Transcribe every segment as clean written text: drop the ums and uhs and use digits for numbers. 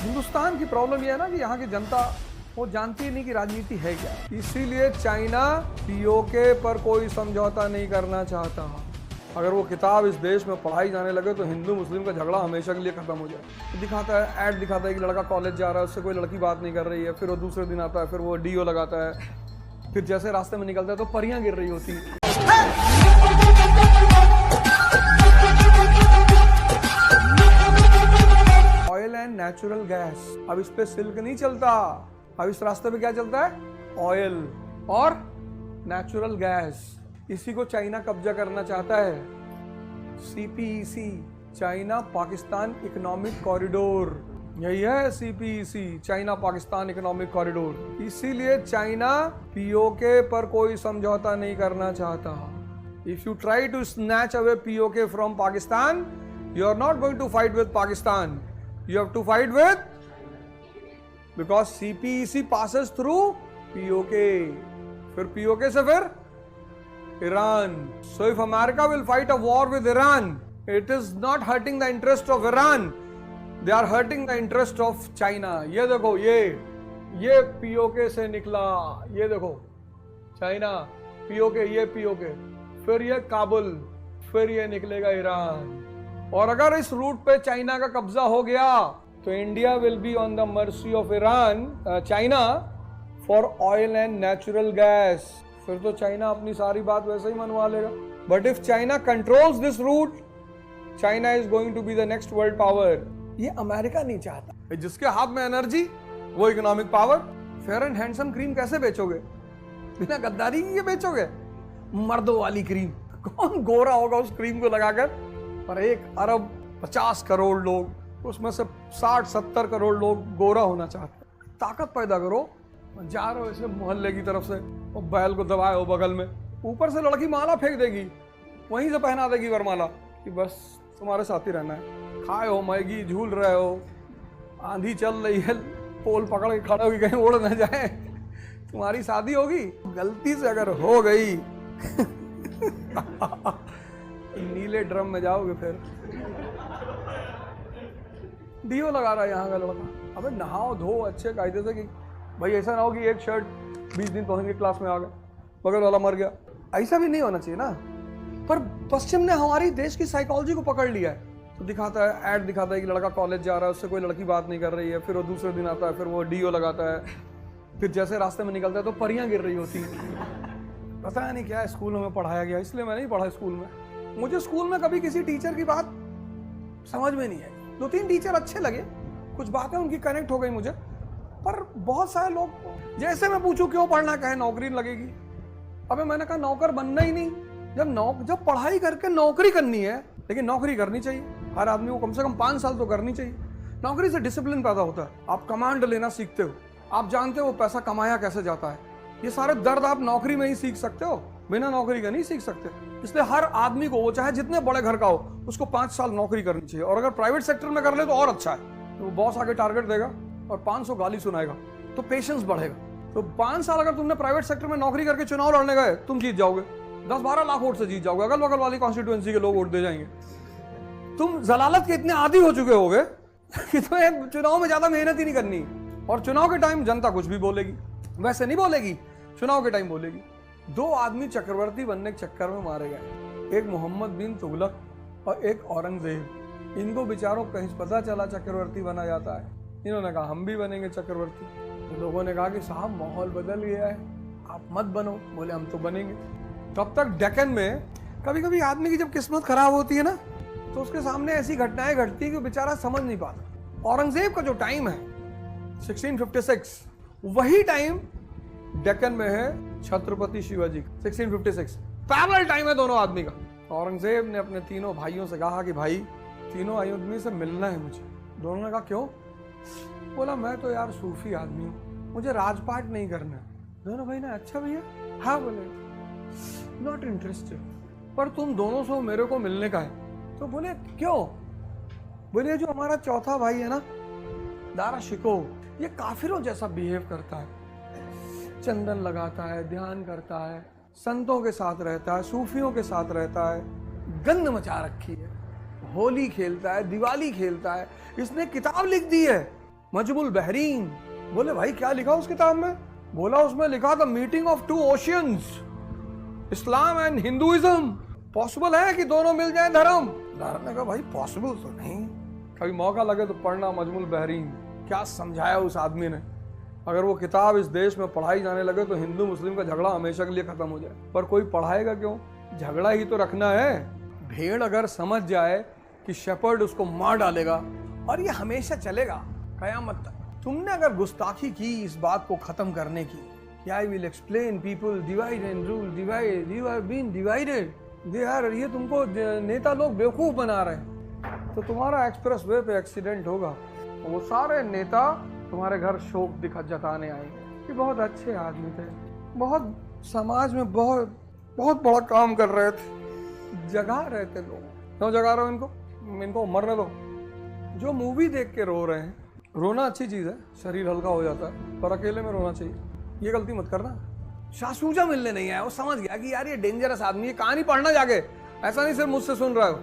हिंदुस्तान की प्रॉब्लम यह है ना कि यहाँ की जनता वो जानती ही नहीं कि राजनीति है क्या। इसीलिए चाइना पीओके पर कोई समझौता नहीं करना चाहता। अगर वो किताब इस देश में पढ़ाई जाने लगे तो हिंदू मुस्लिम का झगड़ा हमेशा के लिए खत्म हो जाए। तो दिखाता है, ऐड दिखाता है कि लड़का कॉलेज जा रहा है, उससे कोई लड़की बात नहीं कर रही है, फिर वो दूसरे दिन आता है, फिर वो डीओ लगाता है, फिर जैसे रास्ते में निकलता है तो परियां गिर रही होती है। ऑयल एंड नेचुरल गैस, अब इस पे सिल्क नहीं चलता, अब इस रास्ते पे क्या चलता है? ऑयल और नेचुरल गैस। इसी को चाइना कब्जा करना चाहता है। CPEC, China Pakistan economic corridor, यही है CPEC, China Pakistan economic corridor. इसीलिए चाइना पीओके पर कोई समझौता नहीं करना चाहता। If you try to snatch away PoK from Pakistan, you are not going to fight with Pakistan, you have to fight with, because CPEC passes through POK, फिर POK से फिर Iran. So if America will fight a war with Iran, it is not hurting the interest of Iran, they are hurting the interest of China. ये देखो, ये POK से निकला, ये देखो चाइना, POK, ये POK, फिर ये काबुल, फिर ये निकलेगा ईरान। और अगर इस रूट पे चाइना का कब्जा हो गया तो India will be on the mercy of Iran, China, for oil and natural gas. फिर तो चाइना अपनी सारी बात वैसे ही मनवा लेगा। But if China controls this route, China is going to be the next world power. ये अमेरिका नहीं चाहता। जिसके हाथ में एनर्जी वो economic power. Fair and handsome cream कैसे बेचोगे? बिना गद्दारी की बेचोगे? मर्दों वाली क्रीम, कौन गोरा होगा उस क्रीम को लगाकर? पर 1 अरब 50 करोड़ लोग, उसमें से 60-70 करोड़ लोग गोरा होना चाहते हैं। ताकत पैदा करो। जा रहे हो ऐसे मोहल्ले की तरफ से, और बैल को दबाए हो बगल में, ऊपर से लड़की माला फेंक देगी, वहीं से पहना देगी वरमाला कि बस तुम्हारे साथ ही रहना है। खाए हो मैगी, झूल रहे हो, आंधी चल रही है, पोल पकड़ के खड़े होगी कहीं उड़ न जाए, तुम्हारी शादी होगी। गलती से अगर हो गई नीले ड्रम में जाओगे। फिर डीओ लगा रहा है यहाँ का लड़का। अबे नहाओ धो अच्छे कायदे से, कि भाई ऐसा ना हो कि एक शर्ट 20 दिन पहन के क्लास में आ गए, बगल वाला मर गया। ऐसा भी नहीं होना चाहिए ना। पर पश्चिम ने हमारी देश की साइकोलॉजी को पकड़ लिया है। तो दिखाता है, ऐड दिखाता है कि लड़का कॉलेज जा रहा है, उससे कोई लड़की बात नहीं कर रही है, फिर वो दूसरे दिन आता है, फिर वो डीओ लगाता है, फिर जैसे रास्ते में निकलता है तो परियां गिर रही होती है। पता नहीं क्या स्कूलों में पढ़ाया गया, इसलिए मैं नहीं पढ़ा स्कूल में। मुझे स्कूल में कभी किसी टीचर की बात समझ में नहीं आई। 2-3 टीचर अच्छे लगे, कुछ बातें उनकी कनेक्ट हो गई मुझे। पर बहुत सारे लोग, जैसे मैं पूछूं क्यों पढ़ना, कहे नौकरी लगेगी। अबे मैंने कहा नौकर बनना ही नहीं। जब पढ़ाई करके नौकरी करनी है, लेकिन नौकरी करनी चाहिए हर आदमी को, कम से कम 5 साल तो करनी चाहिए। नौकरी से डिसिप्लिन पैदा होता है, आप कमांड लेना सीखते हो, आप जानते हो पैसा कमाया कैसे जाता है। ये सारे दर्द आप नौकरी में ही सीख सकते हो, बिना नौकरी का नहीं सीख सकते। इसलिए हर आदमी को, वो चाहे जितने बड़े घर का हो, उसको 5 साल नौकरी करनी चाहिए। और अगर प्राइवेट सेक्टर में कर ले तो और अच्छा है। तो बॉस आगे टारगेट देगा और 500 गाली सुनाएगा, तो पेशेंस बढ़ेगा। तो 5 साल अगर तुमने प्राइवेट सेक्टर में नौकरी करके चुनाव लड़ने गए, तुम जीत जाओगे, 10-12 लाख वोट से जीत जाओगे, अगल बगल वाली कॉन्स्टिट्यूएंसी के लोग वोट दे जाएंगे। तुम जलालत के इतने आदी हो चुके होगे कि तुम्हें चुनाव में ज्यादा मेहनत ही नहीं करनी। और चुनाव के टाइम जनता कुछ भी बोलेगी, वैसे नहीं बोलेगी, चुनाव के टाइम बोलेगी। 2 आदमी चक्रवर्ती बनने के चक्कर में मारे गए, एक मोहम्मद बिन तुगलक और एक औरंगजेब। इनको बेचारों को कहीं पता चला चक्रवर्ती बना जाता है, इन्होंने कहा हम भी बनेंगे चक्रवर्ती। तो लोगों ने कहा कि साहब माहौल बदल गया है, आप मत बनो। बोले हम तो बनेंगे। तब तक डेक्कन में कभी कभी आदमी की जब किस्मत खराब होती है ना, तो उसके सामने ऐसी घटनाएं घटती है कि बेचारा समझ नहीं पाता। औरंगजेब का जो टाइम है 1656, वही टाइम डेक्कन में है छत्रपति शिवाजी का 1656। पैरेलल टाइम है दोनों आदमी का। औरंगजेब ने अपने तीनों भाइयों से कहा कि भाई, तीनों आदमी से मिलना है मुझे। दोनों ने कहा क्यों? बोला मैं तो यार सूफी आदमी हूँ, मुझे राजपाट नहीं करना है। दोनों भाई ने अच्छा भैया, हाँ। बोले नॉट इंटरेस्टेड, पर तुम दोनों से मेरे को मिलने का है। तो बोले क्यों? बोले जो हमारा चौथा भाई है ना, दारा शिको, ये काफिरों जैसा बिहेव करता है, चंदन लगाता है, ध्यान करता है, संतों के साथ रहता है, सूफियों के साथ रहता है, गंद मचा रखी है, होली खेलता है, दिवाली खेलता है, इसने किताब लिख दी है मजमुल बहरीन। बोले भाई क्या लिखा उस किताब में? बोला उसमें लिखा था meeting of two oceans, Islam and Hinduism. Possible है कि दोनों मिल जाए धर्म? ने कहा भाई पॉसिबल तो नहीं, कभी मौका लगे तो पढ़ना मजमुल बहरीन। क्या समझाया उस आदमी ने। अगर वो किताब इस देश में पढ़ाई जाने लगे तो हिंदू मुस्लिम का झगड़ा हमेशा के लिए खत्म हो जाए। पर कोई पढ़ाएगा क्यों? झगड़ा ही तो रखना है। भेड़ अगर समझ जाए कि शेपर्ड उसको मार डालेगा और ये हमेशा चलेगा कयामत तक। तुमने अगर गुस्ताखी की इस बात को खत्म करने की, I will explain people divide and rule, divide, you are been divided, they are, ये तुमको नेता लोग बेवकूफ बना रहे हैं, तो तुम्हारा एक्सप्रेस वे पे एक्सीडेंट होगा। वो सारे नेता तुम्हारे घर शोक दिखा जताने आएंगे कि बहुत अच्छे आदमी थे, बहुत समाज में बहुत बहुत बड़ा काम कर रहे थे, जगा रहे थे लोग। क्यों जगा रहे हो इनको मरने दो। जो मूवी देख के रो रहे हैं, रोना अच्छी चीज़ है, शरीर हल्का हो जाता है, पर अकेले में रोना चाहिए। ये गलती मत करना। शासूजा मिलने नहीं आया, वो समझ गया कि यार ये डेंजरस आदमी है, कहानी पढ़ना जाके, ऐसा नहीं सिर्फ मुझसे सुन रहे हो।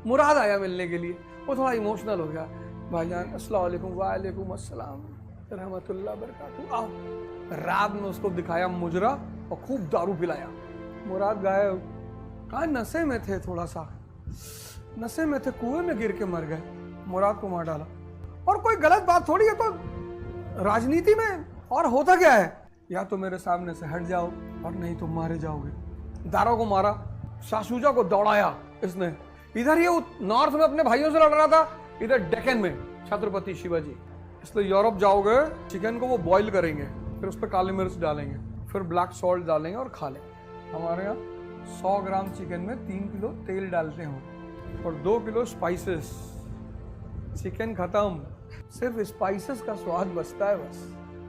मुराद आया मिलने के लिए, वो थोड़ा इमोशनल हो गया। भाईजान अस्सलाम वालेकुम। वालेकुम अस्सलाम रहमतुल्लाह बरकातहू। आओ। रात में उसको दिखाया मुजरा और खूब दारू पिलाया। मुराद गायब। कहा नशे में थे, थोड़ा सा नशे में थे, कुएं में गिर के मर गए। मुराद को मार डाला। और कोई गलत बात थोड़ी है। तो राजनीति में और होता क्या है, या तो मेरे सामने से हट जाओ और नहीं तो मारे जाओगे। दारों को मारा, शासूजा को दौड़ाया इसने। इधर ये नॉर्थ में अपने भाइयों से लड़ रहा था, इधर डेक्कन में छत्रपति शिवाजी। इसलिए यूरोप जाओगे, चिकन को वो बॉईल करेंगे, फिर उस पर काली मिर्च डालेंगे, फिर ब्लैक सॉल्ट डालेंगे और खा लेंगे। हमारे यहाँ 100 ग्राम चिकन में 3 किलो तेल डालते हैं और 2 किलो स्पाइसेस। चिकन खत्म, सिर्फ स्पाइसेस का स्वाद बचता है बस।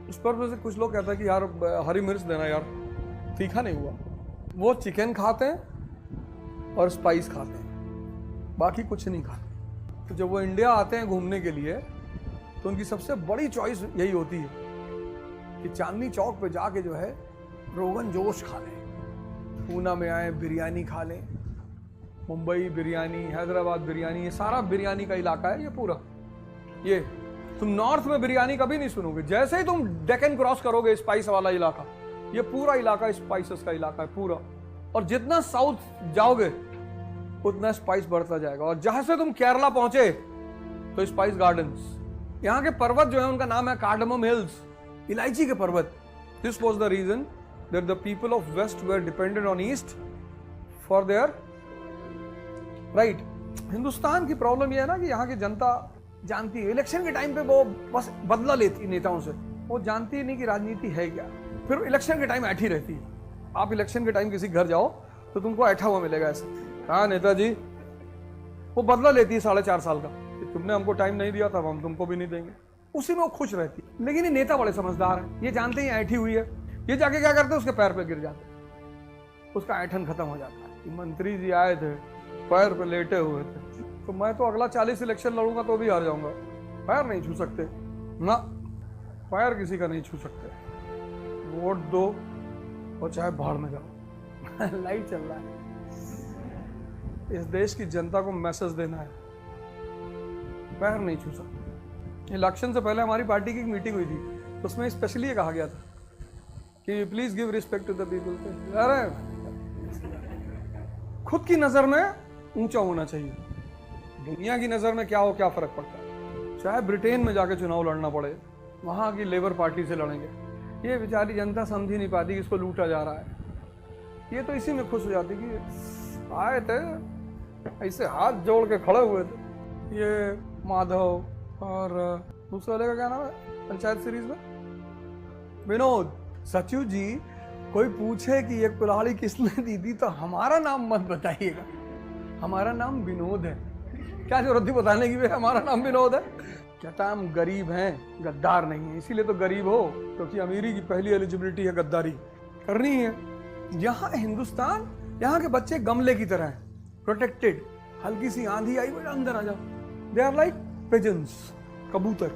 उस पर से कुछ लोग कहते हैं कि यार हरी मिर्च देना यार, तीखा नहीं हुआ। वो चिकन खाते हैं और स्पाइस खाते हैं, बाकी कुछ नहीं खाते। तो जब वो इंडिया आते हैं घूमने के लिए, तो उनकी सबसे बड़ी चॉइस यही होती है कि चांदनी चौक पे जाके जो है रोगन जोश खा लें, पूना में आए बिरयानी खा लें, मुंबई बिरयानी, हैदराबाद बिरयानी, ये सारा बिरयानी का इलाका है ये पूरा। ये तुम नॉर्थ में बिरयानी कभी नहीं सुनोगे। जैसे ही तुम डेक्कन क्रॉस करोगे, स्पाइस वाला इलाका, ये पूरा इलाका स्पाइसेस का इलाका है पूरा। और जितना साउथ जाओगे उतना स्पाइस बढ़ता जाएगा। और जहां से तुम केरला पहुंचे तो स्पाइस गार्डन्स, यहाँ के पर्वत जो है उनका नाम है कार्डमम हिल्स, इलायची के पर्वत। This was the reason that the people of west were dependent on east for their right. Hindustan की प्रॉब्लम यह है ना कि यहाँ की जनता जानती है, इलेक्शन के टाइम पे वो बस बदला लेती है नेताओं से, वो जानती नहीं कि राजनीति है क्या। फिर इलेक्शन के टाइम ऐठी रहती है। आप इलेक्शन के टाइम किसी घर जाओ तो तुमको ऐठा हुआ मिलेगा ऐसे, हाँ नेताजी, वो बदला लेती है 4.5 साल का कि तुमने हमको टाइम नहीं दिया था, हम तुमको भी नहीं देंगे। उसी में वो खुश रहती है। लेकिन ये नेता बड़े समझदार है, ये जानते हैं ऐठी हुई है, ये जाके क्या करते हैं, उसके पैर पे गिर जाते, उसका ऐठन खत्म हो जाता है। मंत्री जी आए थे, पैर पे लेटे हुए थे, तो मैं तो अगला 40 इलेक्शन लड़ूंगा तो भी हार जाऊंगा। पैर नहीं छू सकते ना, पैर किसी का नहीं छू सकते। वोट दो और चाहे भाड़ में जाओ। लाइट चल रहा है। इस देश की जनता को मैसेज देना है, पैर नहीं छू सकते। इलेक्शन से पहले हमारी पार्टी की एक मीटिंग हुई थी, तो उसमें स्पेशली ये कहा गया था कि please give respect to the people. अरे खुद की नजर में ऊंचा होना चाहिए, दुनिया की नजर में क्या हो, क्या फर्क पड़ता है। चाहे ब्रिटेन में जाके चुनाव लड़ना पड़े, वहां की लेबर पार्टी से लड़ेंगे। ये बेचारी जनता समझ ही नहीं पाती कि इसको लूटा जा रहा है। ये तो इसी में खुश हो जाती कि आए थे ऐसे हाथ जोड़ के खड़े हुए थे। ये माधव और दूसरे वाले का क्या नाम है पंचायत सीरीज में, विनोद। सचिव जी कोई पूछे कि ये कुल्हाड़ी किसने दी थी तो हमारा नाम मत बताइएगा, हमारा नाम विनोद है। क्या जरूरत थी बताने की भी हमारा नाम विनोद है। कहता हम गरीब हैं, गद्दार नहीं है, इसीलिए तो गरीब हो, क्योंकि अमीरी की पहली एलिजिबिलिटी है गद्दारी करनी है। यहाँ हिंदुस्तान, यहाँ के बच्चे गमले की तरह हैं, प्रोटेक्टेड। हल्की सी आंधी आई बोले अंदर आ जाओ, दे आर लाइक पिजन्स, कबूतर।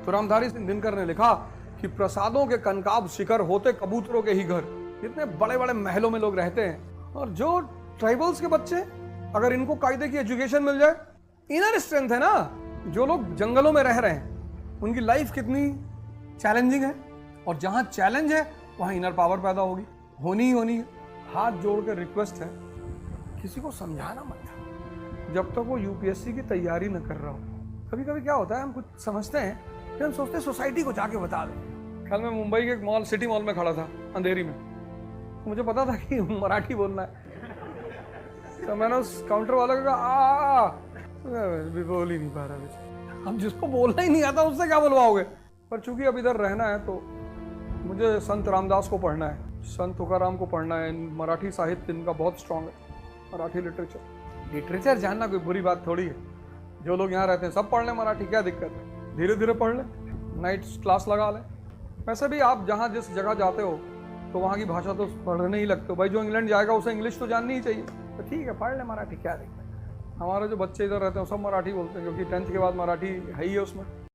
तो रामधारी सिंह दिनकर ने लिखा कि प्रसादों के कनकाब शिखर होते कबूतरों के ही घर। इतने बड़े बड़े महलों में लोग रहते हैं। और जो ट्राइबल्स के बच्चे, अगर इनको कायदे की एजुकेशन मिल जाए, इनर स्ट्रेंथ है ना, जो लोग जंगलों में रह रहे हैं, उनकी लाइफ कितनी चैलेंजिंग है, और जहाँ चैलेंज है वहाँ इनर पावर पैदा होगी, होनी ही होनी है। हाथ जोड़ कर रिक्वेस्ट है, किसी को समझाना मत जब तक वो यूपीएससी की तैयारी न कर रहा हो। कभी कभी क्या होता है, हम कुछ समझते हैं फिर हम सोचते हैं सोसाइटी को जाके बता दें। कल मैं मुंबई के एक मॉल, सिटी मॉल में खड़ा था अंधेरी में, तो मुझे पता था कि मराठी बोलना है, तो मैंने उस काउंटर वाले को कहा भी बोल ही नहीं पा रहा। हम जिसको बोलना ही नहीं आता उससे क्या बोलवाओगे। पर चूंकि अब इधर रहना है तो मुझे संत रामदास को पढ़ना है, संत तुकाराम को पढ़ना है। मराठी साहित्य इनका बहुत स्ट्रांग है, मराठी लिटरेचर जानना कोई बुरी बात थोड़ी है। जो लोग यहाँ रहते हैं सब पढ़ लें मराठी, क्या दिक्कत है, धीरे धीरे पढ़ लें, नाइट क्लास लगा लें। वैसे भी आप जहाँ जिस जगह जाते हो तो वहाँ की भाषा तो पढ़ने ही लगते हो। भाई जो इंग्लैंड जाएगा उसे इंग्लिश तो जाननी ही चाहिए, तो ठीक है पढ़ लें मराठी, क्या दिक्कत है। हमारे जो बच्चे इधर रहते हैं सब मराठी बोलते हैं, क्योंकि 10th के बाद मराठी है ही है उसमें।